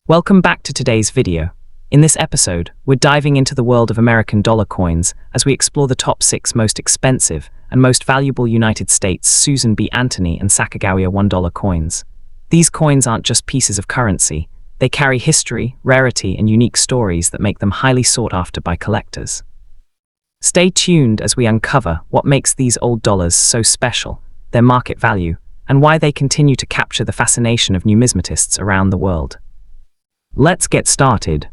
Welcome back to today's video. In this episode, we're diving into the world of American dollar coins as we explore the top 6 most expensive and most valuable United States Susan B. Anthony and Sacagawea $1 coins. These coins aren't just pieces of currency, they carry history, rarity, and unique stories that make them highly sought after by collectors. Stay tuned as we uncover what makes these old dollars so special, their market value, and why they continue to capture the fascination of numismatists around the world. Let's get started.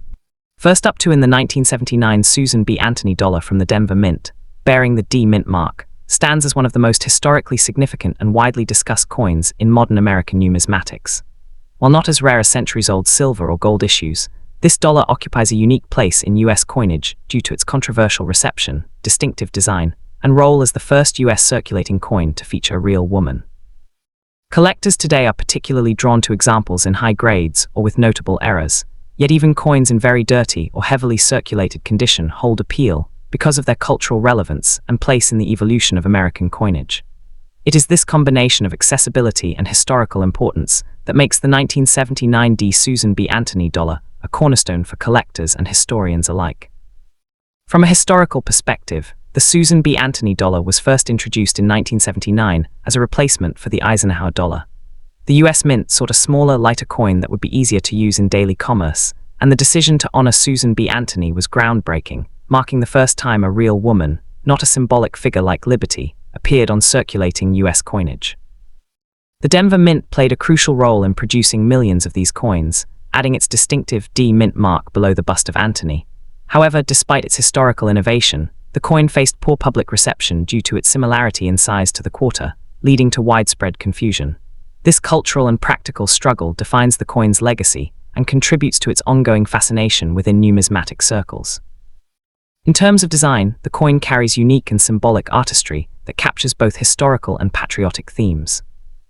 First up, in the 1979 Susan B. Anthony dollar from the Denver Mint, bearing the D Mint mark, stands as one of the most historically significant and widely discussed coins in modern American numismatics. While not as rare as centuries-old silver or gold issues, this dollar occupies a unique place in U.S. coinage due to its controversial reception, distinctive design, and role as the first U.S. circulating coin to feature a real woman. Collectors today are particularly drawn to examples in high grades or with notable errors, yet even coins in very dirty or heavily circulated condition hold appeal because of their cultural relevance and place in the evolution of American coinage. It is this combination of accessibility and historical importance that makes the 1979 D Susan B. Anthony dollar a cornerstone for collectors and historians alike. From a historical perspective, the Susan B. Anthony dollar was first introduced in 1979 as a replacement for the Eisenhower dollar. The U.S. Mint sought a smaller, lighter coin that would be easier to use in daily commerce, and the decision to honor Susan B. Anthony was groundbreaking, marking the first time a real woman, not a symbolic figure like Liberty, appeared on circulating U.S. coinage. The Denver Mint played a crucial role in producing millions of these coins, adding its distinctive D Mint mark below the bust of Anthony. However, despite its historical innovation, the coin faced poor public reception due to its similarity in size to the quarter, leading to widespread confusion. This cultural and practical struggle defines the coin's legacy and contributes to its ongoing fascination within numismatic circles. In terms of design, the coin carries unique and symbolic artistry that captures both historical and patriotic themes.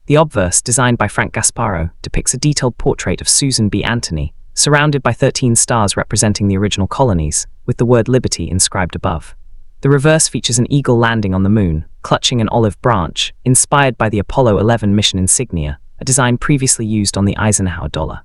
The obverse, designed by Frank Gasparo, depicts a detailed portrait of Susan B. Anthony, surrounded by 13 stars representing the original colonies, with the word Liberty inscribed above. The reverse features an eagle landing on the moon, clutching an olive branch, inspired by the Apollo 11 mission insignia, a design previously used on the Eisenhower dollar.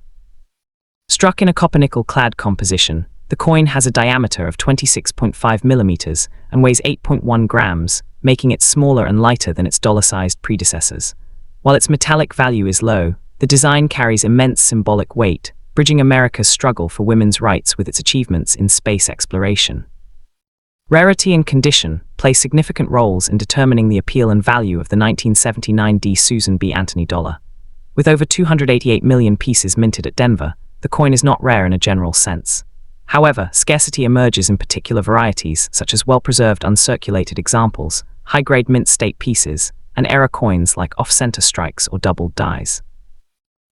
Struck in a copper-nickel-clad composition, the coin has a diameter of 26.5 millimeters and weighs 8.1 grams, making it smaller and lighter than its dollar-sized predecessors. While its metallic value is low, the design carries immense symbolic weight, bridging America's struggle for women's rights with its achievements in space exploration. Rarity and condition play significant roles in determining the appeal and value of the 1979 D Susan B. Anthony dollar. With over 288 million pieces minted at Denver, the coin is not rare in a general sense. However, scarcity emerges in particular varieties such as well-preserved uncirculated examples, high-grade mint state pieces, and error coins like off-center strikes or doubled dies.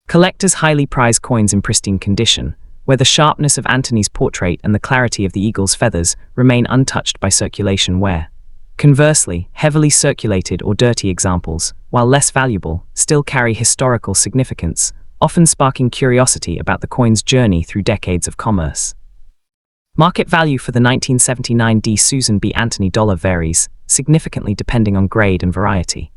Collectors highly prize coins in pristine condition, where the sharpness of Anthony's portrait and the clarity of the eagle's feathers remain untouched by circulation wear. Conversely, heavily circulated or dirty examples, while less valuable, still carry historical significance, often sparking curiosity about the coin's journey through decades of commerce. Market value for the 1979 D Susan B. Anthony dollar varies significantly depending on grade and variety.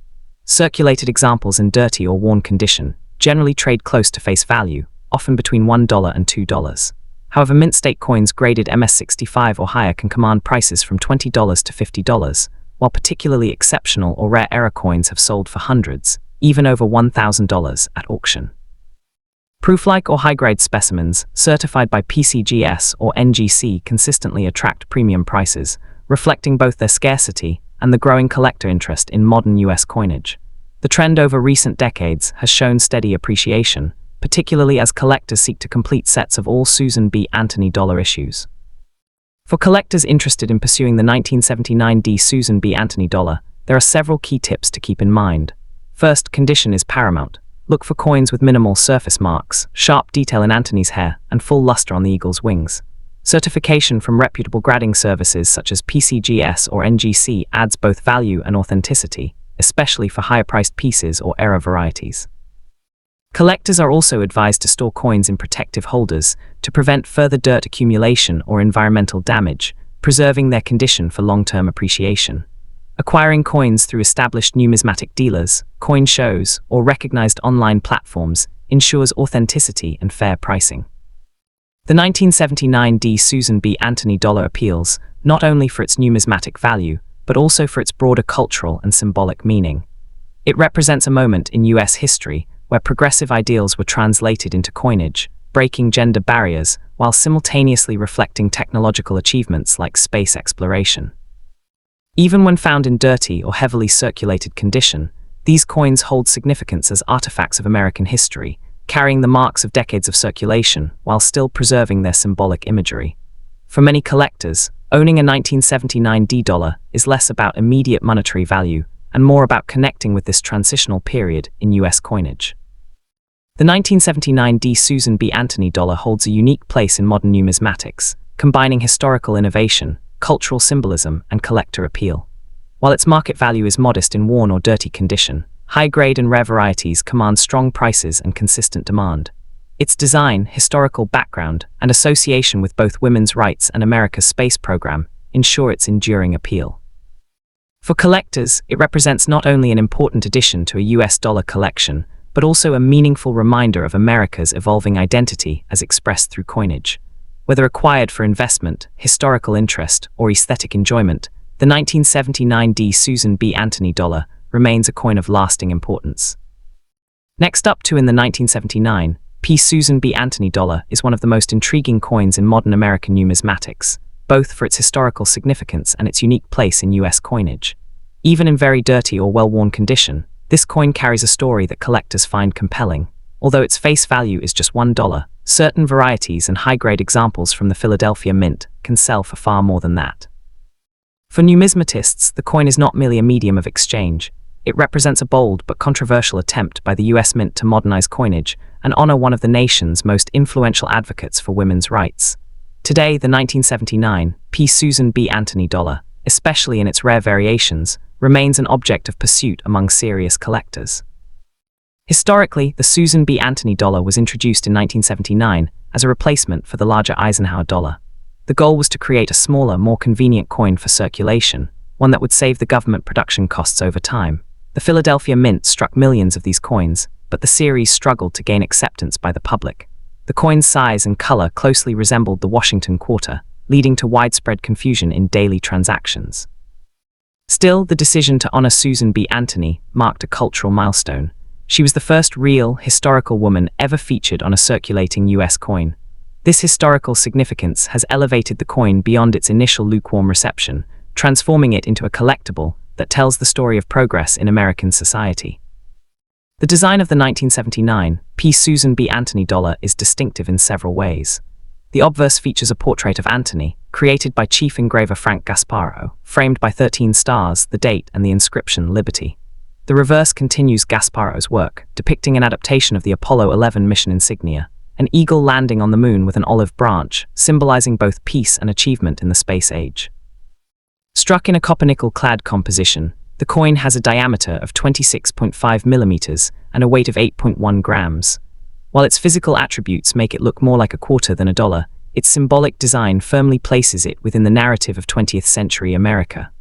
Circulated examples in dirty or worn condition generally trade close to face value, often between $1 and $2. However, mint state coins graded MS65 or higher can command prices from $20 to $50, while particularly exceptional or rare error coins have sold for hundreds, even over $1,000 at auction. Proof-like or high-grade specimens, certified by PCGS or NGC, consistently attract premium prices, reflecting both their scarcity and the growing collector interest in modern U.S. coinage. The trend over recent decades has shown steady appreciation, particularly as collectors seek to complete sets of all Susan B. Anthony dollar issues. For collectors interested in pursuing the 1979 D Susan B. Anthony dollar, there are several key tips to keep in mind. First, condition is paramount. Look for coins with minimal surface marks, sharp detail in Anthony's hair, and full luster on the eagle's wings. Certification from reputable grading services such as PCGS or NGC adds both value and authenticity, especially for higher-priced pieces or error varieties. Collectors are also advised to store coins in protective holders to prevent further dirt accumulation or environmental damage, preserving their condition for long-term appreciation. Acquiring coins through established numismatic dealers, coin shows, or recognized online platforms ensures authenticity and fair pricing. The 1979 D. Susan B. Anthony dollar appeals not only for its numismatic value, but also for its broader cultural and symbolic meaning. It represents a moment in U.S. history where progressive ideals were translated into coinage, breaking gender barriers while simultaneously reflecting technological achievements like space exploration. Even when found in dirty or heavily circulated condition, these coins hold significance as artifacts of American history, carrying the marks of decades of circulation while still preserving their symbolic imagery. For many collectors, owning a 1979 D dollar is less about immediate monetary value and more about connecting with this transitional period in U.S. coinage. The 1979 D. Susan B. Anthony dollar holds a unique place in modern numismatics, combining historical innovation, cultural symbolism, and collector appeal. While its market value is modest in worn or dirty condition, high-grade and rare varieties command strong prices and consistent demand. Its design, historical background, and association with both women's rights and America's space program ensure its enduring appeal. For collectors, it represents not only an important addition to a U.S. dollar collection, but also a meaningful reminder of America's evolving identity as expressed through coinage. Whether acquired for investment, historical interest, or aesthetic enjoyment, the 1979 D. Susan B. Anthony dollar remains a coin of lasting importance. Next up in the 1979 P. Susan B. Anthony dollar is one of the most intriguing coins in modern American numismatics, both for its historical significance and its unique place in U.S. coinage. Even in very dirty or well-worn condition, this coin carries a story that collectors find compelling. Although its face value is just $1, certain varieties and high-grade examples from the Philadelphia Mint can sell for far more than that. For numismatists, the coin is not merely a medium of exchange. It represents a bold but controversial attempt by the U.S. Mint to modernize coinage and honor one of the nation's most influential advocates for women's rights. Today, the 1979 P. Susan B. Anthony dollar, especially in its rare variations, remains an object of pursuit among serious collectors. Historically, the Susan B. Anthony dollar was introduced in 1979 as a replacement for the larger Eisenhower dollar. The goal was to create a smaller, more convenient coin for circulation, one that would save the government production costs over time. The Philadelphia Mint struck millions of these coins, but the series struggled to gain acceptance by the public. The coin's size and color closely resembled the Washington quarter, leading to widespread confusion in daily transactions. Still, the decision to honor Susan B. Anthony marked a cultural milestone. She was the first real, historical woman ever featured on a circulating U.S. coin. This historical significance has elevated the coin beyond its initial lukewarm reception, transforming it into a collectible that tells the story of progress in American society. The design of the 1979 P. Susan B. Anthony dollar is distinctive in several ways. The obverse features a portrait of Anthony, created by chief engraver Frank Gasparo, framed by 13 stars, the date, and the inscription Liberty. The reverse continues Gasparo's work, depicting an adaptation of the Apollo 11 mission insignia, an eagle landing on the moon with an olive branch, symbolizing both peace and achievement in the space age. Struck in a copper-nickel-clad composition, the coin has a diameter of 26.5 millimeters and a weight of 8.1 grams. While its physical attributes make it look more like a quarter than a dollar, its symbolic design firmly places it within the narrative of 20th century America.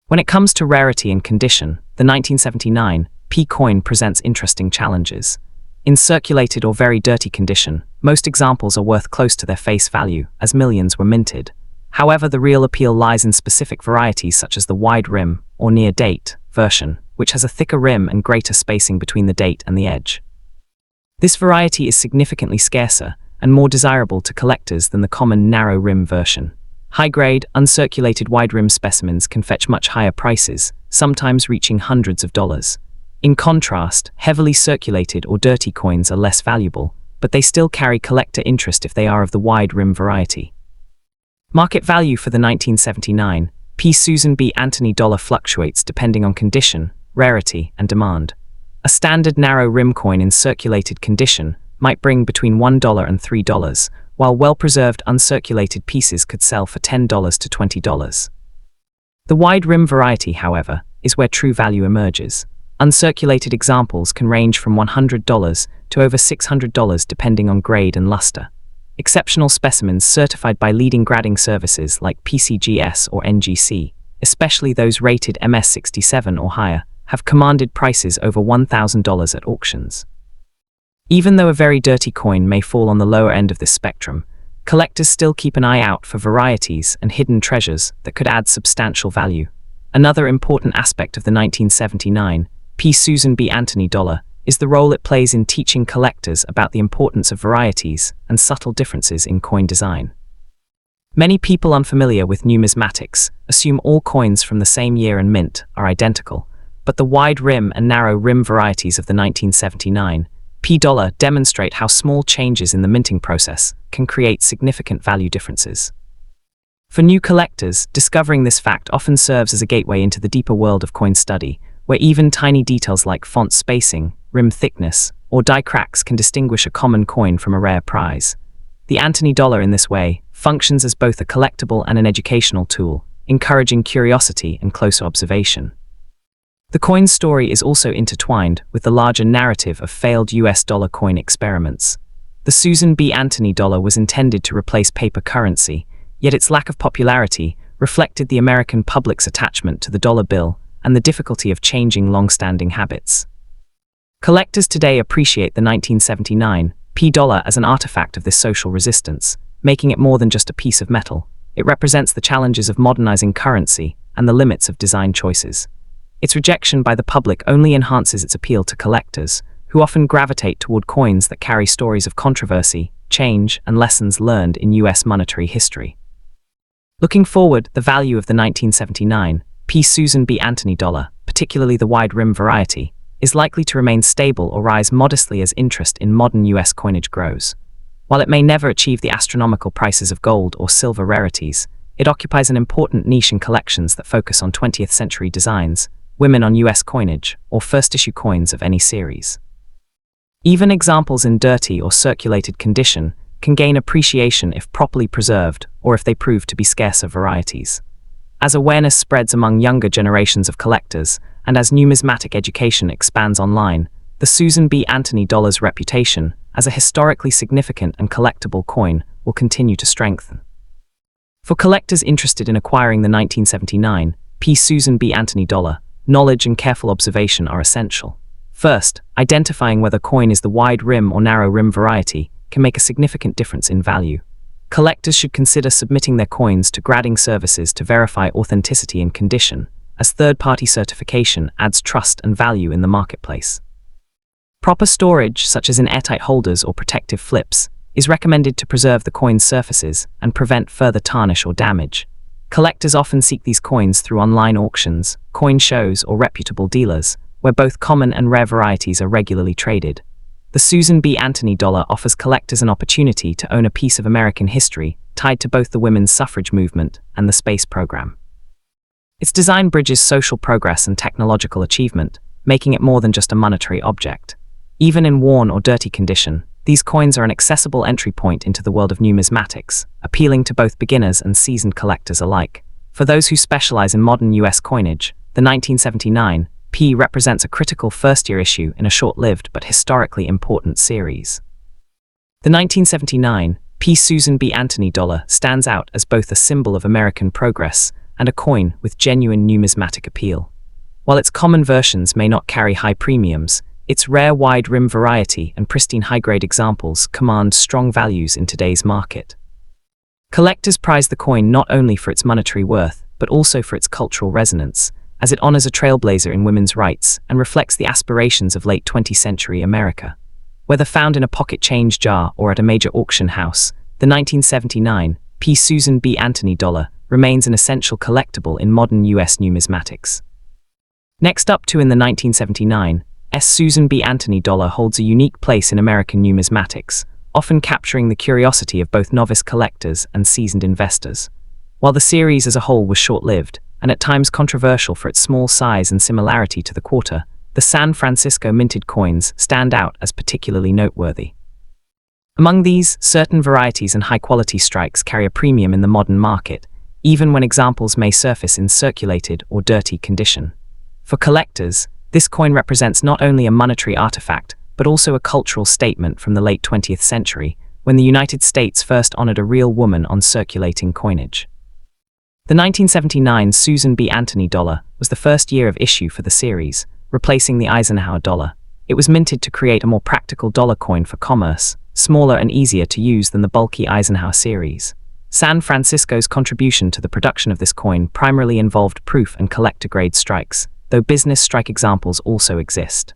When it comes to rarity and condition, the 1979 P coin presents interesting challenges. In circulated or very dirty condition, most examples are worth close to their face value, as millions were minted. However, the real appeal lies in specific varieties such as the wide rim, or near-date, version, which has a thicker rim and greater spacing between the date and the edge. This variety is significantly scarcer and more desirable to collectors than the common narrow rim version. High-grade, uncirculated wide-rim specimens can fetch much higher prices, sometimes reaching hundreds of dollars. In contrast, heavily circulated or dirty coins are less valuable, but they still carry collector interest if they are of the wide-rim variety. Market value for the 1979 P. Susan B. Anthony dollar fluctuates depending on condition, rarity, and demand. A standard narrow rim coin in circulated condition might bring between $1 and $3, while well-preserved uncirculated pieces could sell for $10 to $20. The wide rim variety, however, is where true value emerges. Uncirculated examples can range from $100 to over $600 depending on grade and luster. Exceptional specimens certified by leading grading services like PCGS or NGC, especially those rated MS67 or higher, have commanded prices over $1,000 at auctions. Even though a very dirty coin may fall on the lower end of this spectrum, collectors still keep an eye out for varieties and hidden treasures that could add substantial value. Another important aspect of the 1979 P. Susan B. Anthony dollar is the role it plays in teaching collectors about the importance of varieties and subtle differences in coin design. Many people unfamiliar with numismatics assume all coins from the same year and mint are identical, but the wide rim and narrow rim varieties of the 1979 P dollar demonstrate how small changes in the minting process can create significant value differences. For new collectors, discovering this fact often serves as a gateway into the deeper world of coin study, where even tiny details like font spacing, rim thickness, or die cracks can distinguish a common coin from a rare prize. The Anthony dollar in this way functions as both a collectible and an educational tool, encouraging curiosity and closer observation. The coin's story is also intertwined with the larger narrative of failed US dollar coin experiments. The Susan B. Anthony dollar was intended to replace paper currency, yet its lack of popularity reflected the American public's attachment to the dollar bill and the difficulty of changing long-standing habits. Collectors today appreciate the 1979 P dollar as an artifact of this social resistance, making it more than just a piece of metal. It represents the challenges of modernizing currency and the limits of design choices. Its rejection by the public only enhances its appeal to collectors, who often gravitate toward coins that carry stories of controversy, change, and lessons learned in US monetary history. Looking forward, the value of the 1979 P. Susan B. Anthony dollar, particularly the wide rim variety, is likely to remain stable or rise modestly as interest in modern US coinage grows. While it may never achieve the astronomical prices of gold or silver rarities, it occupies an important niche in collections that focus on 20th century designs, women on US coinage, or first-issue coins of any series. Even examples in dirty or circulated condition can gain appreciation if properly preserved or if they prove to be scarcer varieties. As awareness spreads among younger generations of collectors, and as numismatic education expands online, the Susan B. Anthony dollar's reputation as a historically significant and collectible coin will continue to strengthen. For collectors interested in acquiring the 1979 P. Susan B. Anthony dollar, knowledge and careful observation are essential. First, identifying whether coin is the wide rim or narrow rim variety can make a significant difference in value. Collectors should consider submitting their coins to grading services to verify authenticity and condition, as third-party certification adds trust and value in the marketplace. Proper storage, such as in airtight holders or protective flips, is recommended to preserve the coin's surfaces and prevent further tarnish or damage. Collectors often seek these coins through online auctions, coin shows, or reputable dealers, where both common and rare varieties are regularly traded. The Susan B. Anthony dollar offers collectors an opportunity to own a piece of American history tied to both the women's suffrage movement and the space program. Its design bridges social progress and technological achievement, making it more than just a monetary object. Even in worn or dirty condition, these coins are an accessible entry point into the world of numismatics, appealing to both beginners and seasoned collectors alike. For those who specialize in modern US coinage, the 1979 P represents a critical first-year issue in a short-lived but historically important series. The 1979 P. Susan B. Anthony dollar stands out as both a symbol of American progress and a coin with genuine numismatic appeal. While its common versions may not carry high premiums, its rare wide rim variety and pristine high-grade examples command strong values in today's market. Collectors prize the coin not only for its monetary worth, but also for its cultural resonance, as it honors a trailblazer in women's rights and reflects the aspirations of late 20th century America. Whether found in a pocket change jar or at a major auction house, the 1979 P. Susan B. Anthony dollar remains an essential collectible in modern US numismatics. Next up in the 1979 Susan B. Anthony dollar holds a unique place in American numismatics, often capturing the curiosity of both novice collectors and seasoned investors. While the series as a whole was short-lived, and at times controversial for its small size and similarity to the quarter, the San Francisco minted coins stand out as particularly noteworthy. Among these, certain varieties and high-quality strikes carry a premium in the modern market, even when examples may surface in circulated or dirty condition. For collectors, this coin represents not only a monetary artifact, but also a cultural statement from the late 20th century, when the United States first honored a real woman on circulating coinage. The 1979 Susan B. Anthony dollar was the first year of issue for the series, replacing the Eisenhower dollar. It was minted to create a more practical dollar coin for commerce, smaller and easier to use than the bulky Eisenhower series. San Francisco's contribution to the production of this coin primarily involved proof and collector-grade strikes, though business strike examples also exist.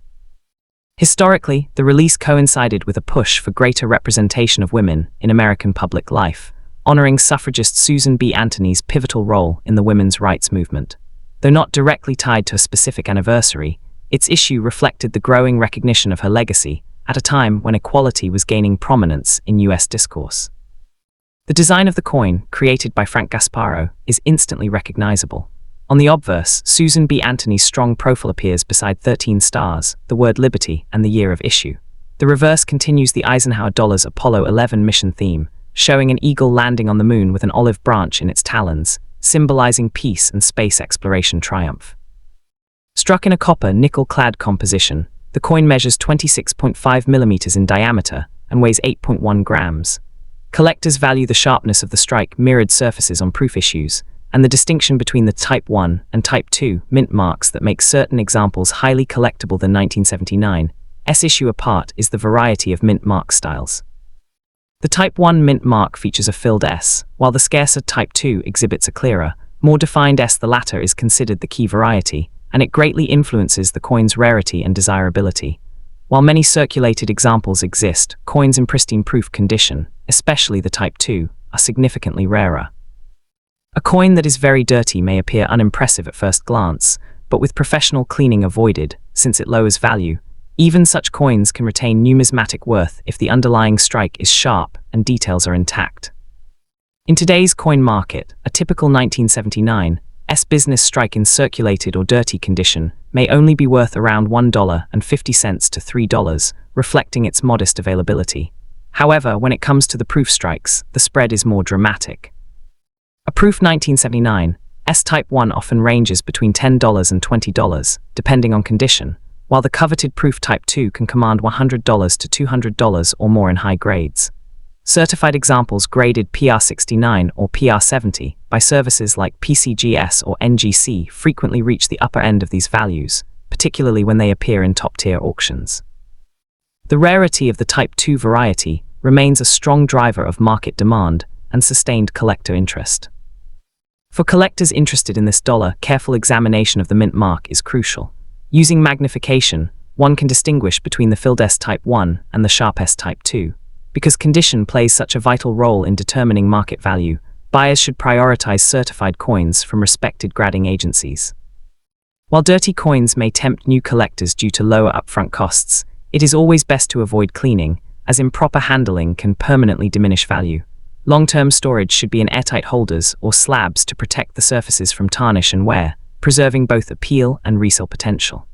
Historically, the release coincided with a push for greater representation of women in American public life, honoring suffragist Susan B. Anthony's pivotal role in the women's rights movement. Though not directly tied to a specific anniversary, its issue reflected the growing recognition of her legacy at a time when equality was gaining prominence in U.S. discourse. The design of the coin, created by Frank Gasparo, is instantly recognizable. On the obverse, Susan B. Anthony's strong profile appears beside 13 stars, the word liberty, and the year of issue. The reverse continues the Eisenhower Dollar's Apollo 11 mission theme, showing an eagle landing on the moon with an olive branch in its talons, symbolizing peace and space exploration triumph. Struck in a copper nickel-clad composition, the coin measures 26.5 millimeters in diameter and weighs 8.1 grams. Collectors value the sharpness of the strike mirrored surfaces on proof issues, and the distinction between the Type 1 and Type 2 mint marks that make certain examples highly collectible than 1979's issue apart is the variety of mint mark styles. The Type 1 mint mark features a filled S, while the scarcer Type 2 exhibits a clearer, more defined S. The latter is considered the key variety, and it greatly influences the coin's rarity and desirability. While many circulated examples exist, coins in pristine proof condition, especially the Type 2, are significantly rarer. A coin that is very dirty may appear unimpressive at first glance, but with professional cleaning avoided, since it lowers value, even such coins can retain numismatic worth if the underlying strike is sharp and details are intact. In today's coin market, a typical 1979's business strike in circulated or dirty condition may only be worth around $1.50 to $3, reflecting its modest availability. However, when it comes to the proof strikes, the spread is more dramatic. A proof 1979's Type 1 often ranges between $10 and $20, depending on condition, while the coveted proof Type 2 can command $100 to $200 or more in high grades. Certified examples graded PR69 or PR70 by services like PCGS or NGC frequently reach the upper end of these values, particularly when they appear in top-tier auctions. The rarity of the Type 2 variety remains a strong driver of market demand and sustained collector interest. For collectors interested in this dollar, careful examination of the mint mark is crucial. Using magnification, one can distinguish between the filled S Type 1 and the sharp S Type 2. Because condition plays such a vital role in determining market value, buyers should prioritize certified coins from respected grading agencies. While dirty coins may tempt new collectors due to lower upfront costs, it is always best to avoid cleaning, as improper handling can permanently diminish value. Long-term storage should be in airtight holders or slabs to protect the surfaces from tarnish and wear, preserving both appeal and resale potential.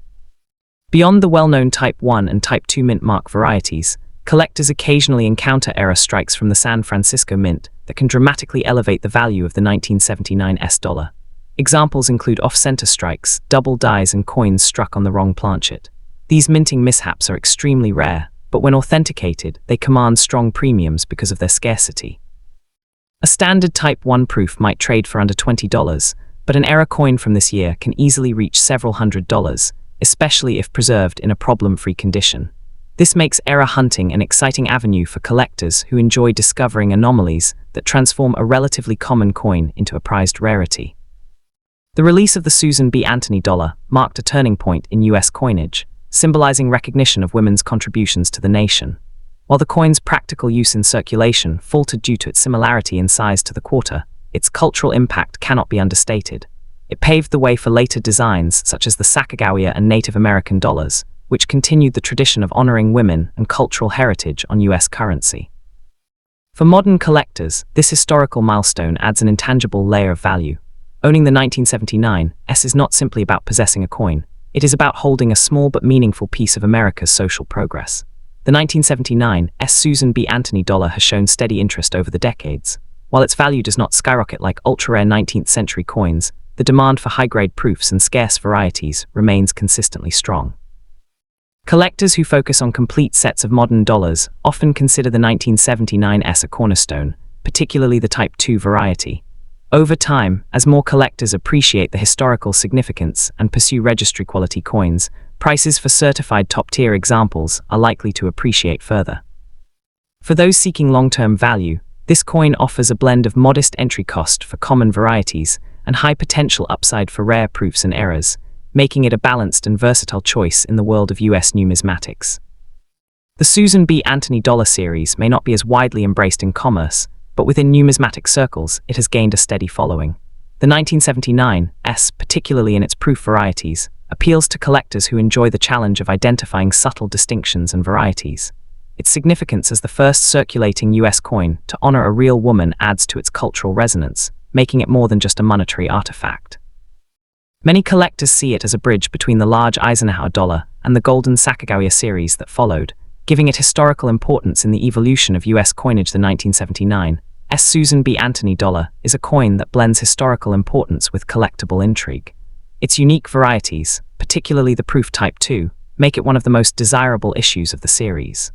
Beyond the well-known Type 1 and Type 2 mint mark varieties, collectors occasionally encounter error strikes from the San Francisco Mint that can dramatically elevate the value of the 1979's dollar. Examples include off-center strikes, double dies, and coins struck on the wrong planchet. These minting mishaps are extremely rare, but when authenticated, they command strong premiums because of their scarcity. A standard Type 1 proof might trade for under $20, but an error coin from this year can easily reach several $100s, especially if preserved in a problem-free condition. This makes error hunting an exciting avenue for collectors who enjoy discovering anomalies that transform a relatively common coin into a prized rarity. The release of the Susan B. Anthony dollar marked a turning point in U.S. coinage, symbolizing recognition of women's contributions to the nation. While the coin's practical use in circulation faltered due to its similarity in size to the quarter, its cultural impact cannot be understated. It paved the way for later designs such as the Sacagawea and Native American dollars, which continued the tradition of honoring women and cultural heritage on U.S. currency. For modern collectors, this historical milestone adds an intangible layer of value. Owning the 1979's is not simply about possessing a coin, it is about holding a small but meaningful piece of America's social progress. The 1979's Susan B. Anthony dollar has shown steady interest over the decades. While its value does not skyrocket like ultra-rare 19th century coins, the demand for high-grade proofs and scarce varieties remains consistently strong. Collectors who focus on complete sets of modern dollars often consider the 1979's a cornerstone, particularly the Type 2 variety. Over time, as more collectors appreciate the historical significance and pursue registry-quality coins, prices for certified top-tier examples are likely to appreciate further. For those seeking long-term value, this coin offers a blend of modest entry cost for common varieties and high potential upside for rare proofs and errors, making it a balanced and versatile choice in the world of US numismatics. The Susan B. Anthony dollar series may not be as widely embraced in commerce, but within numismatic circles it has gained a steady following. The 1979 S, particularly in its proof varieties, appeals to collectors who enjoy the challenge of identifying subtle distinctions and varieties. Its significance as the first circulating US coin to honor a real woman adds to its cultural resonance, making it more than just a monetary artifact. Many collectors see it as a bridge between the large Eisenhower dollar and the golden Sacagawea series that followed, giving it historical importance in the evolution of US coinage. The 1979 S Susan B. Anthony dollar is a coin that blends historical importance with collectible intrigue. Its unique varieties, particularly the proof Type 2, make it one of the most desirable issues of the series.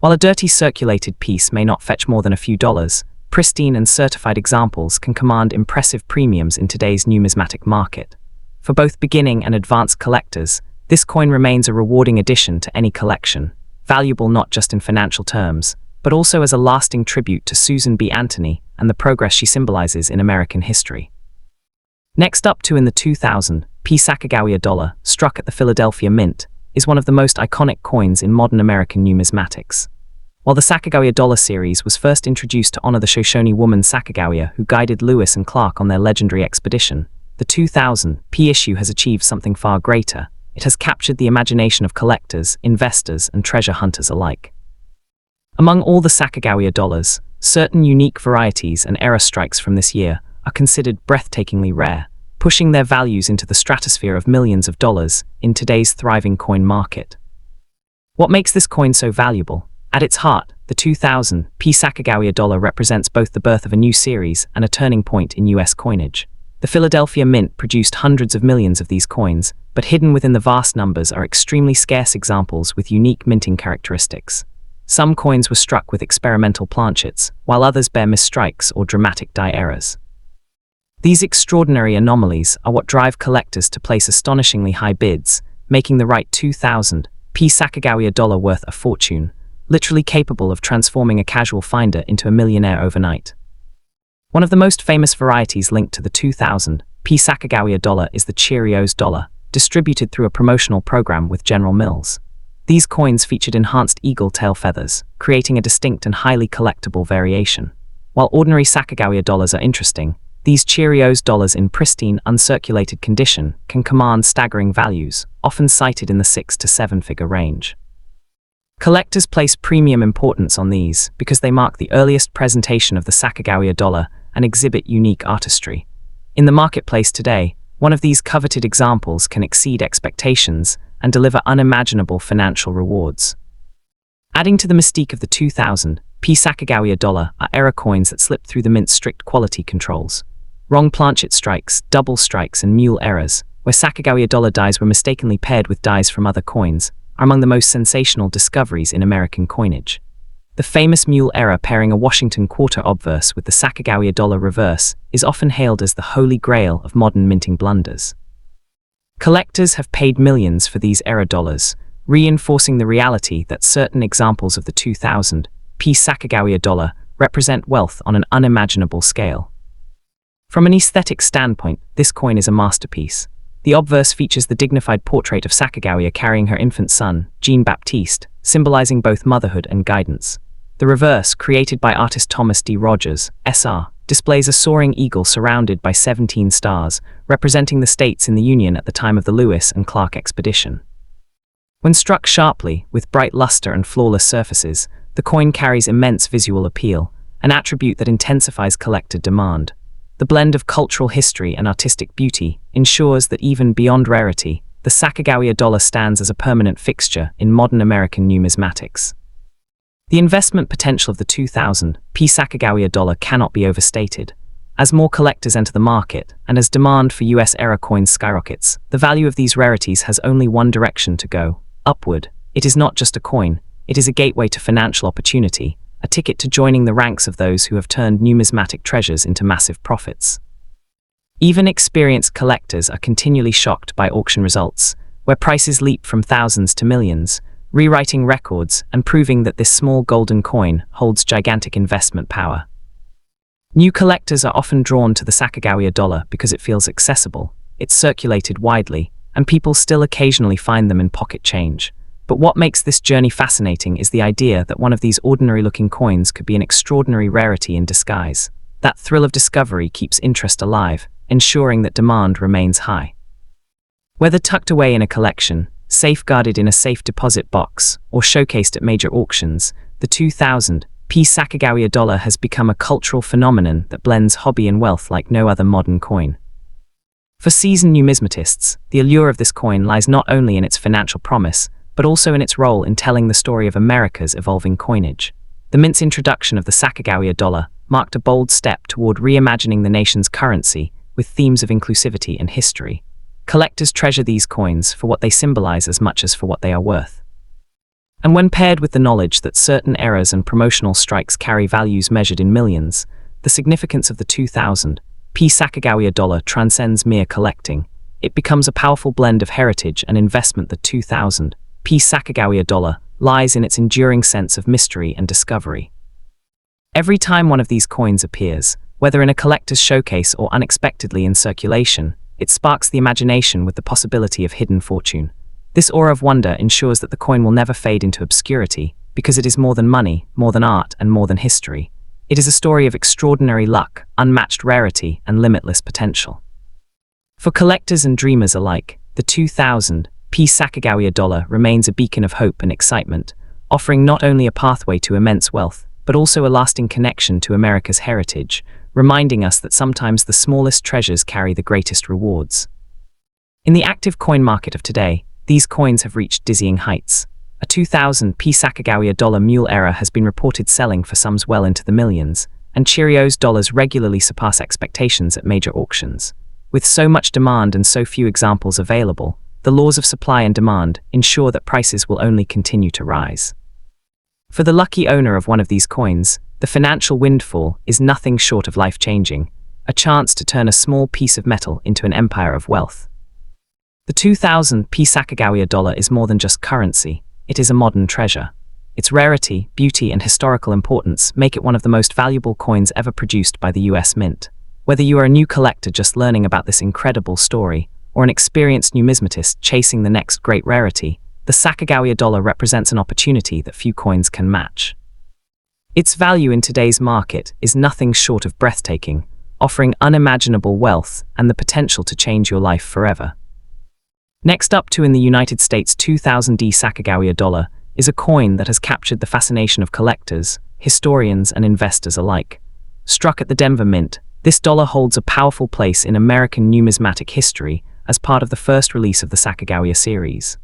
While a dirty circulated piece may not fetch more than a few dollars, pristine and certified examples can command impressive premiums in today's numismatic market. For both beginning and advanced collectors, this coin remains a rewarding addition to any collection, valuable not just in financial terms, but also as a lasting tribute to Susan B. Anthony and the progress she symbolizes in American history. Next up in the 2000 Sacagawea dollar, struck at the Philadelphia Mint, is one of the most iconic coins in modern American numismatics. While the Sacagawea dollar series was first introduced to honor the Shoshone woman Sacagawea who guided Lewis and Clark on their legendary expedition, the 2000 issue has achieved something far greater. It has captured the imagination of collectors, investors, and treasure hunters alike. Among all the Sacagawea dollars, certain unique varieties and error strikes from this year are considered breathtakingly rare, pushing their values into the stratosphere of millions of dollars in today's thriving coin market. What makes this coin so valuable? At its heart, the 2000 Sacagawea dollar represents both the birth of a new series and a turning point in US coinage. The Philadelphia Mint produced hundreds of millions of these coins, but hidden within the vast numbers are extremely scarce examples with unique minting characteristics. Some coins were struck with experimental planchets, while others bear misstrikes or dramatic die errors. These extraordinary anomalies are what drive collectors to place astonishingly high bids, making the right 2000 Sacagawea dollar worth a fortune, literally capable of transforming a casual finder into a millionaire overnight. One of the most famous varieties linked to the 2000 Sacagawea dollar is the Cheerios dollar, distributed through a promotional program with General Mills. These coins featured enhanced eagle tail feathers, creating a distinct and highly collectible variation. While ordinary Sacagawea dollars are interesting, these Cheerios dollars in pristine, uncirculated condition can command staggering values, often cited in the 6 to 7-figure range. Collectors place premium importance on these because they mark the earliest presentation of the Sacagawea dollar and exhibit unique artistry. In the marketplace today, one of these coveted examples can exceed expectations and deliver unimaginable financial rewards. Adding to the mystique of the 2000 Sacagawea dollar are error coins that slip through the mint's strict quality controls. Wrong planchet strikes, double strikes, and mule errors, where Sacagawea dollar dies were mistakenly paired with dies from other coins, are among the most sensational discoveries in American coinage. The famous mule error pairing a Washington quarter obverse with the Sacagawea dollar reverse is often hailed as the holy grail of modern minting blunders. Collectors have paid millions for these error dollars, reinforcing the reality that certain examples of the 2000 Sacagawea dollar represent wealth on an unimaginable scale. From an aesthetic standpoint, this coin is a masterpiece. The obverse features the dignified portrait of Sacagawea carrying her infant son, Jean-Baptiste, symbolizing both motherhood and guidance. The reverse, created by artist Thomas D. Rogers, SR, displays a soaring eagle surrounded by 17 stars, representing the states in the Union at the time of the Lewis and Clark expedition. When struck sharply, with bright luster and flawless surfaces, the coin carries immense visual appeal, an attribute that intensifies collector demand. The blend of cultural history and artistic beauty ensures that even beyond rarity, the Sacagawea dollar stands as a permanent fixture in modern American numismatics. The investment potential of the 2000 Sacagawea dollar cannot be overstated. As more collectors enter the market, and as demand for US era coins skyrockets, the value of these rarities has only one direction to go: upward. It is not just a coin, it is a gateway to financial opportunity, a ticket to joining the ranks of those who have turned numismatic treasures into massive profits. Even experienced collectors are continually shocked by auction results, where prices leap from thousands to millions, rewriting records and proving that this small golden coin holds gigantic investment power. New collectors are often drawn to the Sacagawea dollar because it feels accessible, it's circulated widely, and people still occasionally find them in pocket change. But what makes this journey fascinating is the idea that one of these ordinary-looking coins could be an extraordinary rarity in disguise. That thrill of discovery keeps interest alive, ensuring that demand remains high. Whether tucked away in a collection, safeguarded in a safe deposit box, or showcased at major auctions, the 2000-piece Sacagawea dollar has become a cultural phenomenon that blends hobby and wealth like no other modern coin. For seasoned numismatists, the allure of this coin lies not only in its financial promise, but also in its role in telling the story of America's evolving coinage. The mint's introduction of the Sacagawea dollar marked a bold step toward reimagining the nation's currency with themes of inclusivity and history. Collectors treasure these coins for what they symbolize as much as for what they are worth. And when paired with the knowledge that certain eras and promotional strikes carry values measured in millions, the significance of the 2000-piece Sacagawea dollar transcends mere collecting. It becomes a powerful blend of heritage and investment. The 2000-piece Sacagawea dollar lies in its enduring sense of mystery and discovery. Every time one of these coins appears, whether in a collector's showcase or unexpectedly in circulation, it sparks the imagination with the possibility of hidden fortune. This aura of wonder ensures that the coin will never fade into obscurity, because it is more than money, more than art, and more than history. It is a story of extraordinary luck, unmatched rarity, and limitless potential. For collectors and dreamers alike, the 2000-piece Sacagawea dollar remains a beacon of hope and excitement, offering not only a pathway to immense wealth, but also a lasting connection to America's heritage, reminding us that sometimes the smallest treasures carry the greatest rewards. In the active coin market of today, these coins have reached dizzying heights. A 2000-piece Sacagawea dollar mule era has been reported selling for sums well into the millions, and Cheerios dollars regularly surpass expectations at major auctions. With so much demand and so few examples available, the laws of supply and demand ensure that prices will only continue to rise. For the lucky owner of one of these coins, the financial windfall is nothing short of life-changing, a chance to turn a small piece of metal into an empire of wealth. The 2000-piece Sacagawea dollar is more than just currency, it is a modern treasure. Its rarity, beauty, and historical importance make it one of the most valuable coins ever produced by the US Mint. Whether you are a new collector just learning about this incredible story, or an experienced numismatist chasing the next great rarity, the Sacagawea dollar represents an opportunity that few coins can match. Its value in today's market is nothing short of breathtaking, offering unimaginable wealth and the potential to change your life forever. Next up in the United States 2000-D Sacagawea dollar is a coin that has captured the fascination of collectors, historians, and investors alike. Struck at the Denver Mint, this dollar holds a powerful place in American numismatic history as part of the first release of the Sacagawea series.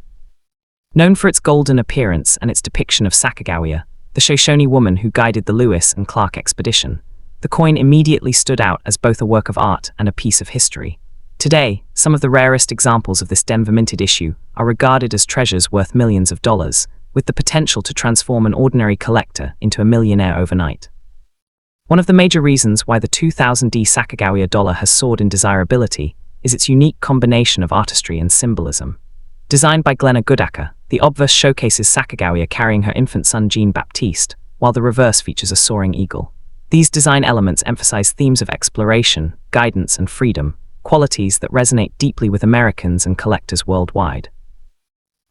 Known for its golden appearance and its depiction of Sacagawea, the Shoshone woman who guided the Lewis and Clark expedition, the coin immediately stood out as both a work of art and a piece of history. Today, some of the rarest examples of this Denver minted issue are regarded as treasures worth millions of dollars, with the potential to transform an ordinary collector into a millionaire overnight. One of the major reasons why the 2000-D Sacagawea dollar has soared in desirability is its unique combination of artistry and symbolism. Designed by Glenna Goodacre, the obverse showcases Sacagawea carrying her infant son Jean-Baptiste, while the reverse features a soaring eagle. These design elements emphasize themes of exploration, guidance, and freedom, qualities that resonate deeply with Americans and collectors worldwide.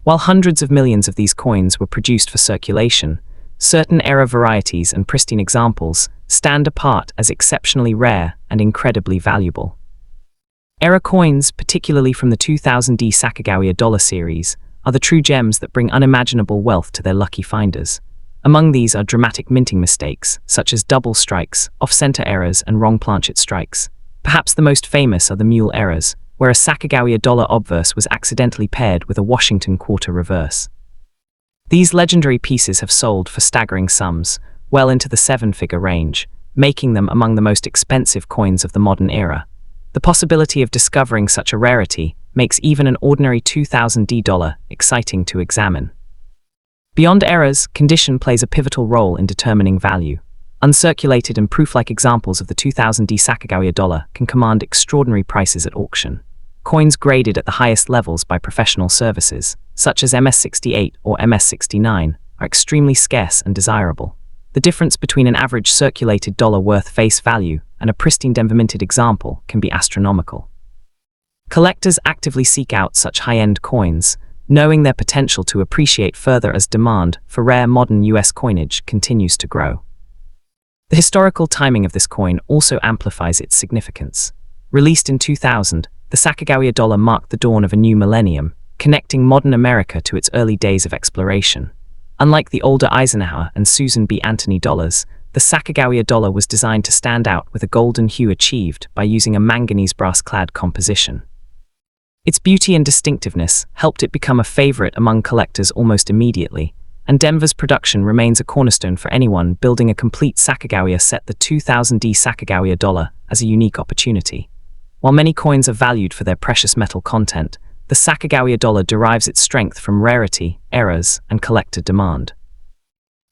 While hundreds of millions of these coins were produced for circulation, certain era varieties and pristine examples stand apart as exceptionally rare and incredibly valuable. Era coins, particularly from the 2000-D Sacagawea dollar series, are the true gems that bring unimaginable wealth to their lucky finders. Among these are dramatic minting mistakes, such as double strikes, off-center errors, and wrong planchet strikes. Perhaps the most famous are the mule errors, where a Sacagawea dollar obverse was accidentally paired with a Washington quarter reverse. These legendary pieces have sold for staggering sums, well into the seven-figure range, making them among the most expensive coins of the modern era. The possibility of discovering such a rarity makes even an ordinary 2000-D dollar exciting to examine. Beyond errors, condition plays a pivotal role in determining value. Uncirculated and proof-like examples of the 2000-D Sacagawea dollar can command extraordinary prices at auction. coins graded at the highest levels by professional services, such as MS-68 or MS-69, are extremely scarce and desirable. The difference between an average circulated dollar worth face value and a pristine Denver-minted example can be astronomical. Collectors actively seek out such high-end coins, knowing their potential to appreciate further as demand for rare modern US coinage continues to grow. The historical timing of this coin also amplifies its significance. Released in 2000, the Sacagawea dollar marked the dawn of a new millennium, connecting modern America to its early days of exploration. Unlike the older Eisenhower and Susan B. Anthony dollars, the Sacagawea dollar was designed to stand out with a golden hue achieved by using a manganese brass-clad composition. Its beauty and distinctiveness helped it become a favorite among collectors almost immediately, and Denver's production remains a cornerstone for anyone building a complete Sacagawea set. The 2000D Sacagawea dollar as a unique opportunity. While many coins are valued for their precious metal content, the Sacagawea dollar derives its strength from rarity, errors, and collector demand.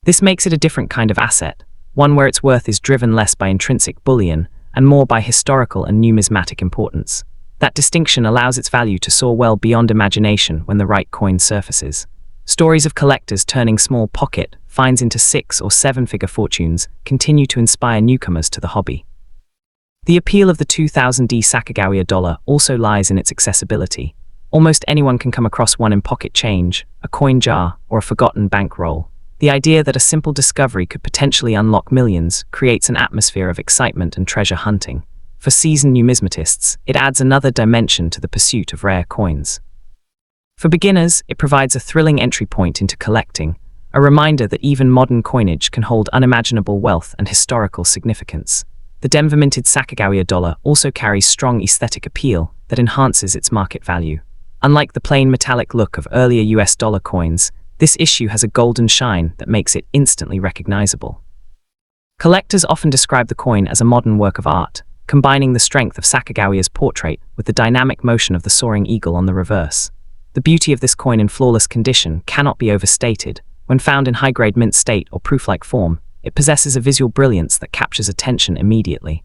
This makes it a different kind of asset, one where its worth is driven less by intrinsic bullion and more by historical and numismatic importance. That distinction allows its value to soar well beyond imagination when the right coin surfaces. Stories of collectors turning small pocket finds into 6- or 7-figure fortunes continue to inspire newcomers to the hobby. The appeal of the 2000D Sacagawea dollar also lies in its accessibility. Almost anyone can come across one in pocket change, a coin jar, or a forgotten bankroll. The idea that a simple discovery could potentially unlock millions creates an atmosphere of excitement and treasure hunting. For seasoned numismatists, it adds another dimension to the pursuit of rare coins. For beginners, it provides a thrilling entry point into collecting, a reminder that even modern coinage can hold unimaginable wealth and historical significance. The Denver-minted Sacagawea dollar also carries strong aesthetic appeal that enhances its market value. Unlike the plain metallic look of earlier US dollar coins, this issue has a golden shine that makes it instantly recognizable. Collectors often describe the coin as a modern work of art, combining the strength of Sacagawea's portrait with the dynamic motion of the soaring eagle on the reverse. The beauty of this coin in flawless condition cannot be overstated. When found in high-grade mint state or proof-like form, it possesses a visual brilliance that captures attention immediately.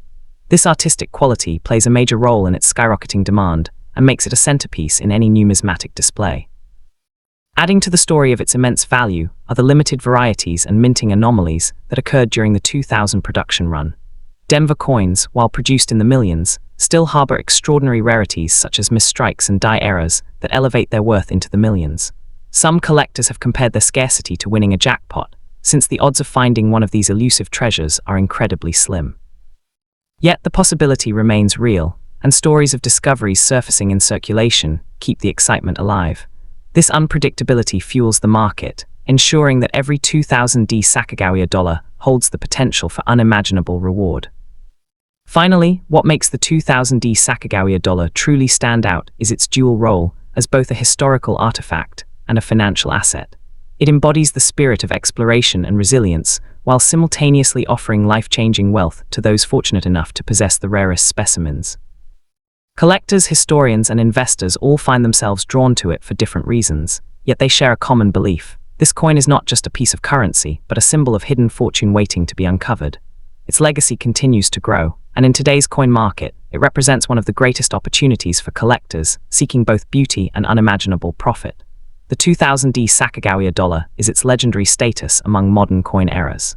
This artistic quality plays a major role in its skyrocketing demand and makes it a centerpiece in any numismatic display. Adding to the story of its immense value are the limited varieties and minting anomalies that occurred during the 2000 production run. Denver coins, while produced in the millions, still harbor extraordinary rarities such as misstrikes and die errors that elevate their worth into the millions. Some collectors have compared their scarcity to winning a jackpot, since the odds of finding one of these elusive treasures are incredibly slim. Yet the possibility remains real, and stories of discoveries surfacing in circulation keep the excitement alive. This unpredictability fuels the market, ensuring that every 2000D Sacagawea dollar holds the potential for unimaginable reward. Finally, what makes the 2000D Sacagawea dollar truly stand out is its dual role as both a historical artifact and a financial asset. It embodies the spirit of exploration and resilience, while simultaneously offering life-changing wealth to those fortunate enough to possess the rarest specimens. Collectors, historians, and investors all find themselves drawn to it for different reasons, yet they share a common belief. This coin is not just a piece of currency, but a symbol of hidden fortune waiting to be uncovered. Its legacy continues to grow, and in today's coin market, it represents one of the greatest opportunities for collectors seeking both beauty and unimaginable profit. The 2000D Sacagawea dollar is its legendary status among modern coin eras.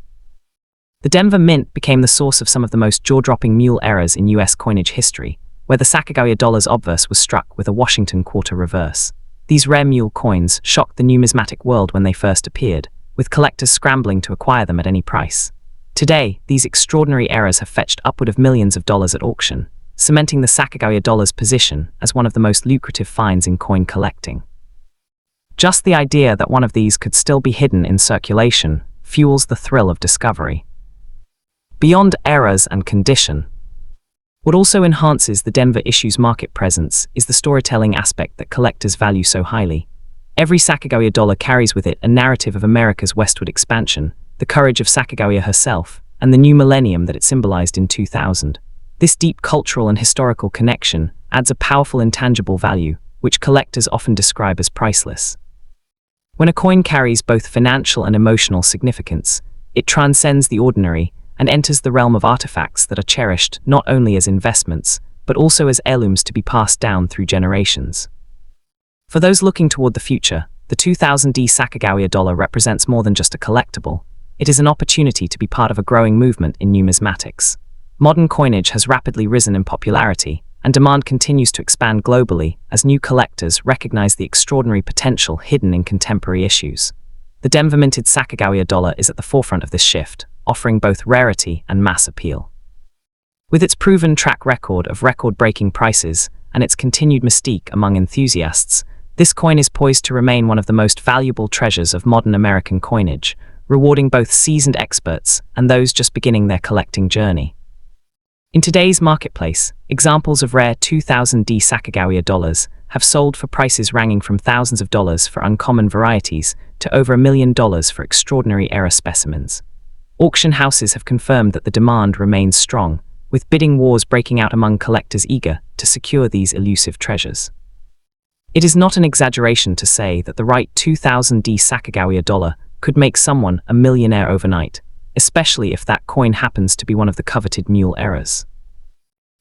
The Denver Mint became the source of some of the most jaw-dropping mule eras in US coinage history, where the Sacagawea dollar's obverse was struck with a Washington quarter reverse. These rare mule coins shocked the numismatic world when they first appeared, with collectors scrambling to acquire them at any price. Today, these extraordinary errors have fetched upward of millions of dollars at auction, cementing the Sacagawea dollar's position as one of the most lucrative finds in coin collecting. Just the idea that one of these could still be hidden in circulation fuels the thrill of discovery. Beyond errors and condition, what also enhances the Denver issue's market presence is the storytelling aspect that collectors value so highly. Every Sacagawea dollar carries with it a narrative of America's westward expansion, the courage of Sacagawea herself, and the new millennium that it symbolized in 2000. This deep cultural and historical connection adds a powerful intangible value, which collectors often describe as priceless. When a coin carries both financial and emotional significance, it transcends the ordinary and enters the realm of artifacts that are cherished not only as investments, but also as heirlooms to be passed down through generations. For those looking toward the future, the 2000D Sacagawea dollar represents more than just a collectible. It is an opportunity to be part of a growing movement in numismatics. Modern coinage has rapidly risen in popularity, and demand continues to expand globally as new collectors recognize the extraordinary potential hidden in contemporary issues. The Denver-minted Sacagawea dollar is at the forefront of this shift, offering both rarity and mass appeal. With its proven track record of record-breaking prices and its continued mystique among enthusiasts, this coin is poised to remain one of the most valuable treasures of modern American coinage, rewarding both seasoned experts and those just beginning their collecting journey. In today's marketplace, examples of rare 2000D Sacagawea dollars have sold for prices ranging from thousands of dollars for uncommon varieties to over $1 million for extraordinary era specimens. Auction houses have confirmed that the demand remains strong, with bidding wars breaking out among collectors eager to secure these elusive treasures. It is not an exaggeration to say that the right 2000D Sacagawea dollar could make someone a millionaire overnight, especially if that coin happens to be one of the coveted mule eras.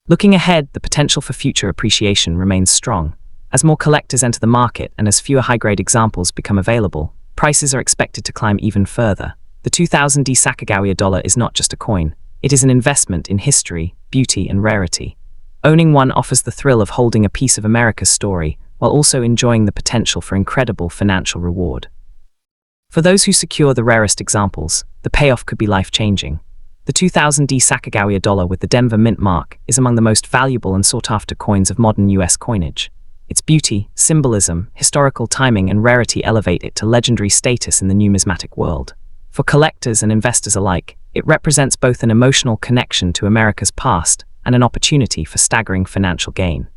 Looking ahead, the potential for future appreciation remains strong. As more collectors enter the market and as fewer high-grade examples become available, prices are expected to climb even further. The 2000D Sacagawea dollar is not just a coin, it is an investment in history, beauty, and rarity. Owning one offers the thrill of holding a piece of America's story, while also enjoying the potential for incredible financial reward. For those who secure the rarest examples, the payoff could be life-changing. The 2000D Sacagawea dollar with the Denver Mint mark is among the most valuable and sought-after coins of modern U.S. coinage. Its beauty, symbolism, historical timing, and rarity elevate it to legendary status in the numismatic world. For collectors and investors alike, it represents both an emotional connection to America's past and an opportunity for staggering financial gain.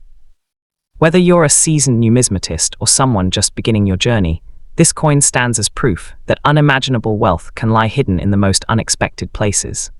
Whether you're a seasoned numismatist or someone just beginning your journey, this coin stands as proof that unimaginable wealth can lie hidden in the most unexpected places.